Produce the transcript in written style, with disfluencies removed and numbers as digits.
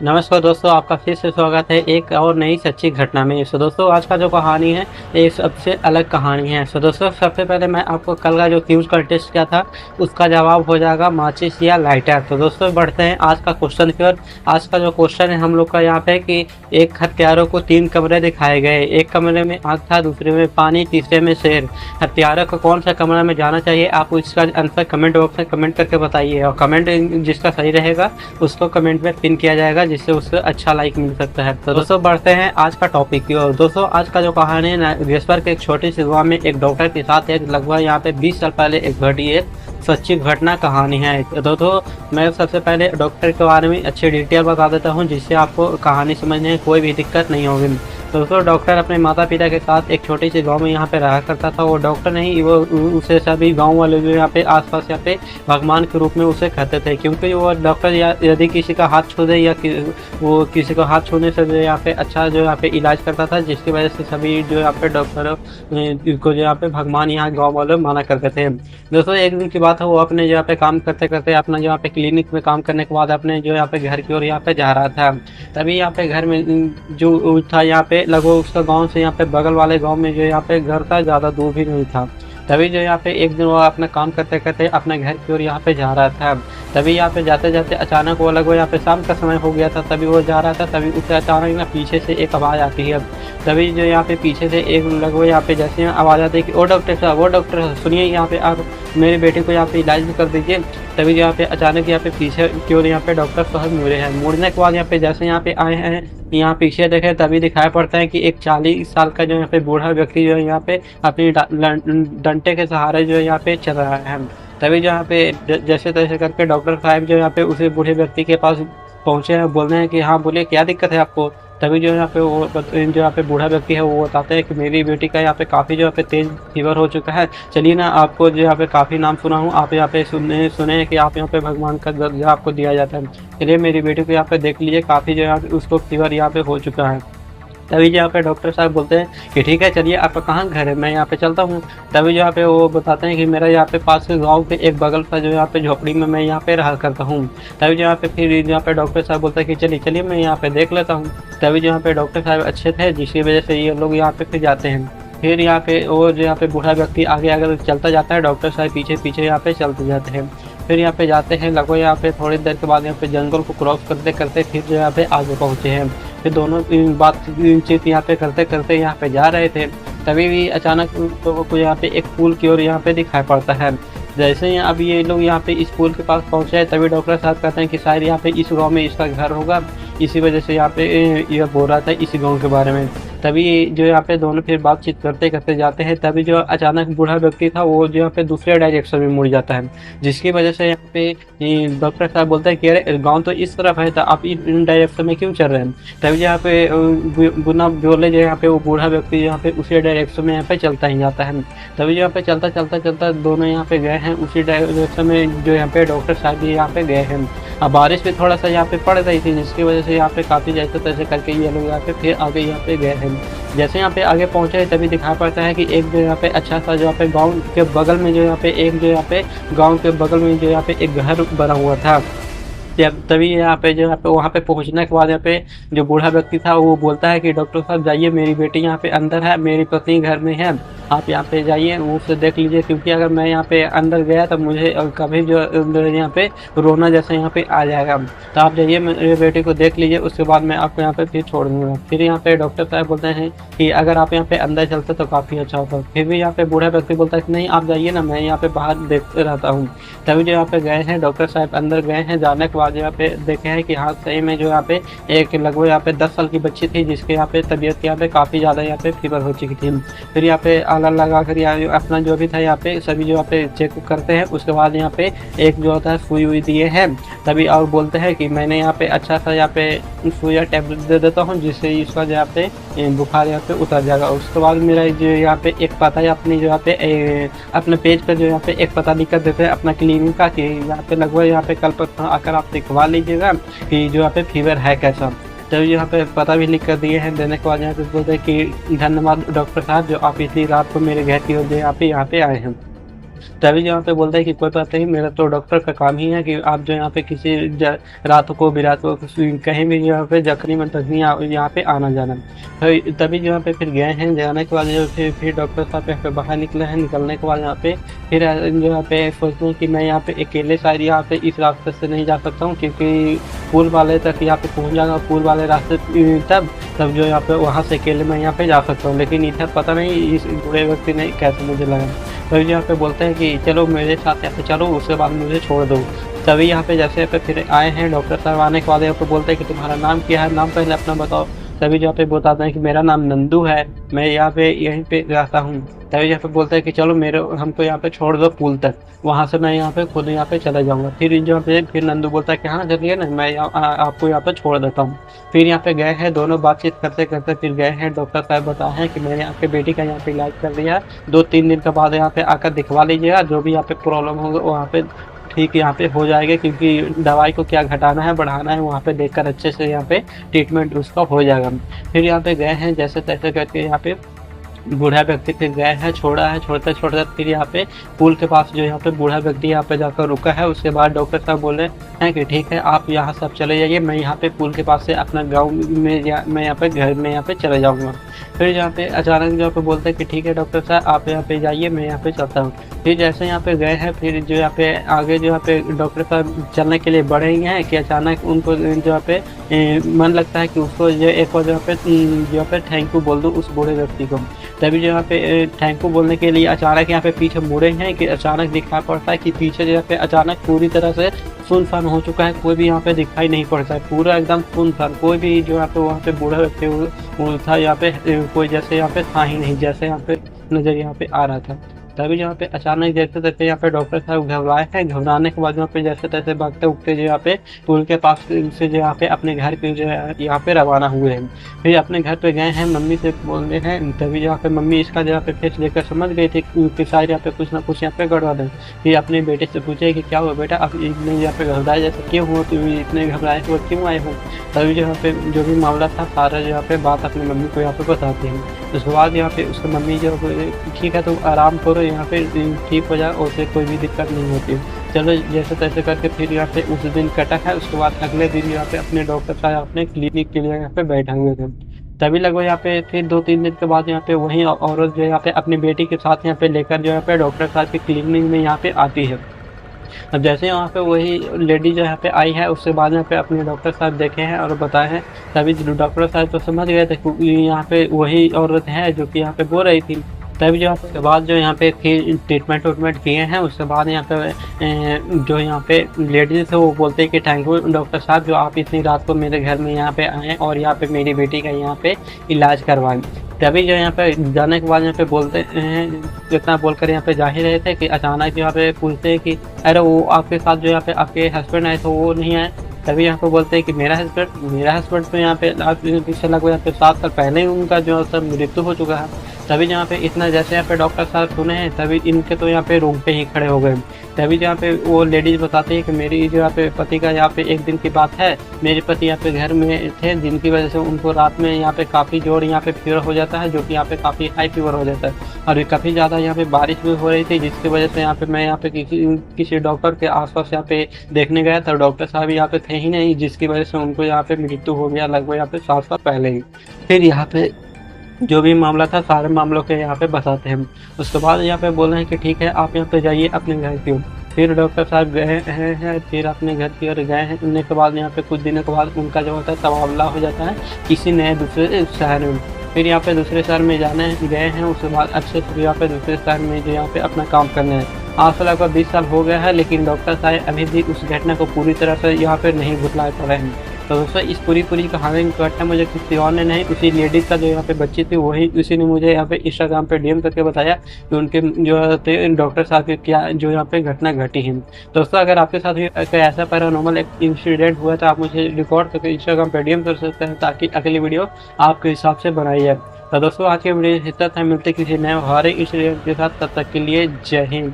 नमस्कार दोस्तों, आपका फिर से स्वागत है एक और नई सच्ची घटना में। सो दोस्तों, आज का जो कहानी है ये सबसे अलग कहानी है। सो दोस्तों, सबसे पहले मैं आपको कल का जो क्विज कंटेस्ट किया था उसका जवाब हो जाएगा माचिस या लाइटर। तो दोस्तों, बढ़ते हैं आज का क्वेश्चन की ओर। आज का जो क्वेश्चन है हम लोग का यहाँ पे कि एक हत्यारों को 3 कमरे दिखाए गए। एक कमरे में आग था, दूसरे में पानी, तीसरे में शेर। हत्यारों को कौन सा कमरा में जाना चाहिए? आप इसका आंसर कमेंट बॉक्स में कमेंट करके बताइए, और कमेंट जिसका सही रहेगा उसको कमेंट में पिन किया जाएगा, जिससे उसको अच्छा लाइक मिल सकता है। तो दोस्तों, बढ़ते हैं आज का टॉपिक की ओर। दोस्तों, आज का जो कहानी है नागेश्वर के एक छोटी सी गाँव में एक डॉक्टर के साथ एक लगभग यहाँ पे 20 साल पहले एक घटी एक सच्ची घटना कहानी है। तो दोस्तों, मैं सबसे पहले डॉक्टर के बारे में अच्छी डिटेल बता देता हूँ, जिससे आपको कहानी समझने में कोई भी दिक्कत नहीं होगी। दोस्तों, डॉक्टर अपने माता पिता के साथ एक छोटी सी गांव में यहाँ पे रहा करता था। वो डॉक्टर नहीं, वो उसे सभी गांव वाले जो यहाँ पे आसपास यहाँ पे भगवान के रूप में उसे कहते थे, क्योंकि वो डॉक्टर यदि किसी का हाथ छू दे या वो किसी को हाथ छूने से जो यहाँ पे अच्छा जो यहाँ पे इलाज करता था, जिसकी वजह से सभी जो यहाँ पे डॉक्टर को जो यहाँ पे भगवान यहाँ गाँव वाले माना करते थे। दोस्तों, एक दिन की बात है, वो अपने जो यहाँ पे काम करते करते अपना जो यहाँ पे क्लिनिक में काम करने के बाद अपने जो यहाँ पे घर की ओर यहाँ पे जा रहा था। तभी यहाँ पे घर में जो था यहाँ पे लगभग उसका गांव से यहाँ पे बगल वाले गांव में जो यहाँ पे घर था, ज़्यादा दूर भी नहीं था। तभी जो यहाँ पे एक दिन वो अपना काम करते करते अपने घर की ओर यहाँ पे जा रहा था। तभी यहाँ पे जाते जाते अचानक वो लगभग यहाँ पे शाम का समय हो गया था। तभी वो जा रहा था, तभी उसे अचानक ना पीछे से एक आवाज़ आती है। तभी जो यहाँ पे पीछे से एक लगभग यहाँ पे जैसे आवाज़ आती है कि ओ डॉक्टर साहब, वो डॉक्टर साहब सुनिए, यहाँ पे आप मेरे बेटे को यहाँ पे इलाज भी कर दीजिए। तभी यहाँ पे अचानक यहाँ पे पीछे की ओर यहाँ पे डॉक्टर साहब मुड़े हैं। मुड़ने के बाद यहाँ पे जैसे यहाँ पे आए हैं, यहाँ पीछे देखे तभी दिखाई पड़ता है कि एक 40 साल का जो यहाँ पे बूढ़ा व्यक्ति जो है यहाँ पे अपनी डंटे के सहारे जो है यहाँ पे चल रहा है। तभी जो यहाँ पे जैसे तैसे करके डॉक्टर साहब जो यहाँ पे उसी बूढ़े व्यक्ति के पास पहुंचे हैं, बोल रहे हैं कि हाँ बोलिए, क्या दिक्कत है आपको? तभी जो यहाँ पे वो जो यहाँ पे बूढ़ा व्यक्ति है वो बताते हैं कि मेरी बेटी का यहाँ पे काफ़ी जो यहाँ पे तेज फीवर हो चुका है। चलिए ना, आपको जो यहाँ पे काफ़ी नाम सुना हूँ, आप यहाँ पे सुने कि आप यहाँ पे भगवान का दर्जा आपको दिया जाता है। चलिए मेरी बेटी को यहाँ पे देख लीजिए, काफ़ी जो यहाँ पे उसको फीवर यहाँ पे हो चुका है। तभी जो यहाँ पे डॉक्टर साहब बोलते हैं कि ठीक है, चलिए आपका कहाँ घर है, मैं यहाँ पे चलता हूँ। तभी जो यहाँ पे वो बताते हैं कि मेरा यहाँ पे पास के गाँव के एक बगल का जो यहाँ पे झोपड़ी में मैं यहाँ पे रहा करता हूँ। तभी जो यहाँ पे फिर यहाँ पे डॉक्टर साहब बोलते हैं कि चलिए चलिए मैं यहाँ पे देख लेता हूँ। तभी जो यहाँ पे डॉक्टर साहब अच्छे थे, जिसकी वजह से ये लोग यहाँ पे फिर जाते हैं। फिर यहाँ पे वो जो यहाँ पे बूढ़ा व्यक्ति आगे आगे चलता जाता है, डॉक्टर साहब पीछे पीछे यहाँ पे चलते जाते हैं। फिर यहाँ पे जाते हैं, लगभग यहाँ पे थोड़ी देर के बाद यहाँ पे जंगल को क्रॉस करते करते फिर जो यहाँ पे आगे पहुँचे हैं। फिर दोनों बातचीत यहाँ पे करते करते यहाँ पे जा रहे थे। तभी भी अचानक लोगों को यहाँ पे एक पुल की ओर यहाँ पे दिखाई पड़ता है। जैसे ही अब ये लोग यहाँ पे इस पुल के पास पहुँचे हैं, तभी डॉक्टर साहब कहते हैं कि शायद यहाँ पे इस गाँव में इसका घर होगा, इसी वजह से यहाँ पे यह बोल रहा था इसी गाँव के बारे में। तभी जो यहाँ पे दोनों फिर बातचीत करते करते जाते हैं। तभी जो अचानक बूढ़ा व्यक्ति था वो जो यहाँ पे दूसरे डायरेक्शन में मुड़ जाता है, जिसकी वजह से यहाँ पे डॉक्टर साहब बोलते हैं कि अरे गाँव तो इस तरफ है, तो आप इन डायरेक्शन में क्यों चल रहे हैं? तभी यहाँ पे बुना बोले जो यहाँ पे वो बूढ़ा व्यक्ति यहाँ पे उसी डायरेक्शन में यहाँ पे चलता ही जाता है। तभी यहाँ पे चलता चलता चलता दोनों यहाँ पे गए हैं उसी डायरेक्शन में जो यहाँ पे डॉक्टर साहब भी यहाँ पे गए हैं। अब बारिश भी थोड़ा सा यहाँ पे पड़ रही थी, जिसकी वजह से यहाँ पे काफ़ी जैसे तैसे करके ये लोग यहाँ पे फिर आगे यहाँ पे गए हैं। जैसे यहाँ पे आगे पहुँचे तभी दिखा पड़ता है कि एक जो यहाँ पे अच्छा सा जो यहाँ पे गाँव के बगल में जो यहाँ पे एक जो यहाँ पे गाँव के बगल में जो यहाँ पे एक घर बना हुआ था। तभी यहाँ पे जो यहाँ पे वहाँ पे पहुँचने के बाद यहाँ पे जो बूढ़ा व्यक्ति था वो बोलता है कि डॉक्टर साहब जाइए, मेरी बेटी यहाँ पे अंदर है, मेरी पत्नी घर में है, आप यहाँ पे जाइए, वो उसे देख लीजिए, क्योंकि अगर मैं यहाँ पे अंदर गया तो मुझे कभी जो यहाँ पे रोना जैसा यहाँ पे आ जाएगा। तो आप जाइए, मेरी बेटी को देख लीजिए, उसके बाद मैं आपको यहाँ पे फिर छोड़ दूँगा। फिर यहाँ पे डॉक्टर साहब बोलते हैं कि अगर आप यहाँ पे अंदर चलते तो काफ़ी अच्छा होता। फिर भी यहाँ पे बूढ़ा व्यक्ति बोलता है कि नहीं, आप जाइए ना, मैं यहाँ पे बाहर देखते रहता हूँ। तभी जो यहाँ पे गए हैं, डॉक्टर साहब अंदर गए हैं। जाने के बाद यहाँ पे देखे हैं कि हाँ सही में जो यहाँ पे एक लगभग यहाँ पे 10 साल की बच्ची थी, जिसके यहाँ पे तबीयत यहाँ पे काफ़ी ज़्यादा यहाँ पे फीवर हो चुकी थी। फिर यहाँ पे आला लगा कर यहाँ अपना जो भी था यहाँ पे सभी जो यहाँ पे चेक करते हैं। उसके बाद यहाँ पे एक जो होता है सुई हुई दिए हैं। तभी और बोलते हैं कि मैंने यहाँ पे अच्छा सा यहाँ पे सुई या टैबलेट दे देता हूँ, जिससे इसका जो यहाँ पे बुखार यहाँ पे उतर जाएगा। उसके बाद मेरा जो यहाँ पे एक पता है अपनी जो यहाँ पे अपने पेज पर जो यहाँ पे एक पता लिख कर देते हैं अपना क्लिनिक का, कि यहाँ पे लगभग यहाँ पे कल पर आकर आप दिखवा लीजिएगा कि जो यहाँ पे फीवर है कैसा। तब यहाँ पे पता भी लिख कर दिए हैं। देने के बाद यहाँ पे बोलते हैं कि धन्यवाद डॉक्टर साहब, जो आप इतनी रात को मेरे घर की वजह यहाँ पे आए हैं। तभी जो यहाँ पे बोलता है कि कोई बात नहीं, मेरा तो डॉक्टर का काम ही है कि आप जो यहाँ पे किसी रात को बिरात को कहीं भी यहाँ पे जखनी में तखनी यहाँ पे आना जाना। तो तभी जो यहाँ पे फिर गए हैं, जाने के बाद जो फिर डॉक्टर साहब यहाँ पे बाहर निकले हैं। निकलने के बाद यहाँ पे फिर जो यहाँ पे सोचते हैं कि मैं यहाँ पे अकेले शायद यहाँ पे इस रास्ते से नहीं जा सकता हूँ, क्योंकि पुल वाले तक यहाँ पे पहुँच जाएगा, पुल वाले रास्ते तब जो यहाँ पे वहाँ से अकेले मैं यहाँ पे जा सकता हूँ। लेकिन इधर पता नहीं इस बूढ़े व्यक्ति ने कैसे मुझे लगा। तभी यहाँ पे बोलते हैं कि चलो मेरे साथ यहाँ पे चलो, उसके बाद मुझे छोड़ दो। तभी यहाँ पे जैसे पे फिर आए हैं डॉक्टर साहब। आने के बाद यहाँ पे बोलते हैं कि तुम्हारा नाम क्या है, नाम पहले अपना बताओ। तभी यहाँ पे बताते हैं कि मेरा नाम नंदू है, मैं यहाँ पे यहीं पे रहता हूँ। तभी यहाँ पे बोलते हैं कि चलो मेरे हमको यहाँ पे छोड़ दो पुल तक, वहाँ से मैं यहाँ पे खुद यहाँ पे चला जाऊँगा। फिर यहाँ पे फिर नंदू बोलता है कि हाँ चलिए ना, मैं आपको यहाँ पे छोड़ देता हूँ। फिर यहाँ पे गए हैं, दोनों बातचीत करते करते फिर गए हैं। डॉक्टर साहब बताए हैं कि मैंने आपके बेटी का यहाँ पे इलाज कर दिया है, 2-3 दिन के बाद यहाँ पे आकर दिखवा लीजिएगा, जो भी यहाँ पे प्रॉब्लम होगा वहाँ पे ठीक यहाँ पे हो जाएगा, क्योंकि दवाई को क्या घटाना है बढ़ाना है वहाँ पे देखकर अच्छे से यहाँ पे ट्रीटमेंट उसका हो जाएगा। फिर यहाँ पे गए हैं, जैसे तैसे करके यहाँ पे बूढ़ा व्यक्ति फिर गए हैं, छोड़ा है, छोड़ते छोड़ते फिर यहाँ पे पुल के पास जो यहाँ पे बूढ़ा व्यक्ति यहाँ पे जाकर रुका है। उसके बाद डॉक्टर साहब बोले हैं कि ठीक है आप यहाँ सब चले जाइए, मैं यहाँ पे पुल के पास से अपना गाँव में मैं यहाँ पे घर में यहाँ पे चले जाऊँगा। फिर यहाँ पे अचानक जो पे बोलते हैं कि ठीक है डॉक्टर साहब आप यहाँ पे जाइए, मैं यहाँ पे चलता हूँ। फिर जैसे यहाँ पे गए हैं, फिर जो यहाँ पे आगे जो यहाँ पे डॉक्टर साहब चलने के लिए बढ़े ही हैं कि अचानक उनको जो यहाँ पे मन लगता है कि उसको जो एक बार जो यहाँ पे थैंक यू बोल दूँ उस बूढ़े व्यक्ति को। तभी जो यहाँ पे थैंक यू बोलने के लिए अचानक यहाँ पे पीछे मुड़े हैं कि अचानक दिखाई पड़ता है कि पीछे जो यहाँ पे अचानक पूरी तरह से सुनसान हो चुका है, कोई भी यहाँ पे दिखाई नहीं पड़ता है, पूरा एकदम सुनसान, कोई भी जो यहाँ पे वहाँ पे बूढ़ा व्यक्ति था यहाँ पे कोई जैसे यहाँ पे था ही नहीं, जैसे यहाँ पे नजर यहाँ पे आ रहा था। तभी यहाँ पे अचानक देखते देखते यहाँ पे डॉक्टर साहब घबराए हैं। घबराने के बाद यहाँ पे जैसे तैसे भागते उठते जो यहाँ पे पुल के पास से जो यहाँ पे अपने घर पे जो यहाँ पे रवाना हुए हैं। फिर अपने घर पे गए हैं, मम्मी से बोलते हैं। तभी यहाँ पे मम्मी इसका जो यहाँ पे फेस लेकर समझ गई थी कि शायद यहाँ पे कुछ ना कुछ यहाँ पे गड़बड़ है। फिर अपने बेटे से पूछे कि क्या हुआ बेटा, आप इतने यहाँ पे घबराए जैसे क्यों हो, तुम इतने घबराए हुए क्यों आए हो। तभी जो यहाँ पे जो भी मामला था सारा जो यहाँ पे बात अपनी मम्मी को यहाँ पे बताते हैं। उसके बाद यहाँ पे उसकी मम्मी जो ठीक है तुम आराम करो, यहाँ पे ठीक हो जाए, उससे कोई भी दिक्कत नहीं होती। चलो जैसे तैसे करके फिर यहाँ पे उस दिन कटा है। उसके बाद अगले दिन यहाँ पे अपने डॉक्टर साहब अपने क्लिनिक के लिए यहाँ पे बैठे हुए थे। तभी लगभग यहाँ पे फिर 2-3 दिन के बाद यहाँ पे वही औरत जो यहाँ पे अपनी बेटी के साथ यहाँ पे लेकर जो यहाँ पे डॉक्टर साहब की क्लिनिक में यहाँ पे आती है। अब जैसे यहाँ पे वही लेडी जो यहाँ पे आई है, उसके बाद यहाँ पे अपने डॉक्टर साहब देखे हैं और बताए हैं। तभी डॉक्टर साहब तो समझ गए थे क्योंकि यहाँ पे वही औरत है जो कि यहाँ पे बोल रही थी। तभी जो उसके बाद जो यहाँ पे फिर ट्रीटमेंट किए हैं। उसके बाद यहाँ पे जो यहाँ पे लेडीज है वो बोलते हैं कि थैंक यू डॉक्टर साहब जो आप इतनी रात को मेरे घर में यहाँ पे आए और यहाँ पे मेरी बेटी का यहाँ पे इलाज करवाएं। तभी जो यहाँ पे जाने के बाद यहाँ पे बोलते हैं, इतना बोलकर यहाँ पे जा ही रहे थे कि अचानक यहाँ पे पूछते हैं कि अरे वो आपके साथ जो यहाँ पे आपके हस्बैंड आए तो वो नहीं आए। तभी यहाँ पे बोलते हैं कि मेरा हस्बैंड तो यहाँ पे पीछे लगभग यहाँ पे 7 साल पहले ही उनका जो है मृत्यु हो चुका है। तभी यहाँ पे इतना जैसे यहाँ पे डॉक्टर साहब सुने हैं तभी इनके तो यहाँ पे रूम पे ही खड़े हो गए। तभी यहाँ पे वो लेडीज बताती है कि मेरी जो यहाँ पे पति का यहाँ पे एक दिन की बात है, मेरे पति यहाँ पे घर में थे जिनकी वजह से उनको रात में यहाँ पे काफ़ी जोर यहाँ पे फीवर हो जाता है, जो कि यहाँ पे काफ़ी हाई फीवर हो जाता है। और काफ़ी ज़्यादा यहाँ पे बारिश भी हो रही थी, जिसकी वजह से यहाँ पे मैं यहाँ पे किसी डॉक्टर के आसपास यहाँ पे देखने गया था, डॉक्टर साहब यहाँ पे थे ही नहीं, जिसकी वजह से उनको यहाँ पे मृत्यु हो गया लगभग यहाँ पे 7 साल पहले ही। फिर यहाँ पे जो भी मामला था सारे मामलों के यहाँ पे बताते हैं। उसके बाद यहाँ पे बोल रहे हैं कि ठीक है आप यहाँ पे जाइए अपने घर की ओर। फिर डॉक्टर साहब गए हैं, फिर अपने घर की ओर गए हैं। उनने के बाद यहाँ पे कुछ दिनों के बाद उनका जो होता है तबादला हो जाता है किसी नए दूसरे शहर में। फिर यहाँ पे दूसरे शहर में जाने गए हैं। उसके बाद अच्छे से यहाँ पे दूसरे शहर में जो यहाँ पे अपना काम करने हैं। आज से लगभग 20 साल हो गया है, लेकिन डॉक्टर साहब अभी भी उस घटना को पूरी तरह से यहाँ पे नहीं भुतला पा रहे हैं। तो दोस्तों इस पूरी कहानी की घटना मुझे किसी और ने नहीं, उसी लेडीज का जो यहाँ पे बच्ची थी वही उसी ने मुझे यहाँ पे इंस्टाग्राम पे डीएम करके बताया कि उनके जो थे डॉक्टर साहब के क्या जो यहाँ पे घटना घटी है। दोस्तों अगर आपके साथ भी ऐसा पैरानॉर्मल एक इंसिडेंट हुआ तो आप मुझे रिकॉर्ड करके इंस्टाग्राम पे डीएम कर सकते हैं, ताकि अगली वीडियो आपके हिसाब से बनाई जाए। तो दोस्तों आज के वीडियो इतना था, मिलते किसी नए हमारे इंसिडेंट के साथ, तब तक के लिए जय हिंद।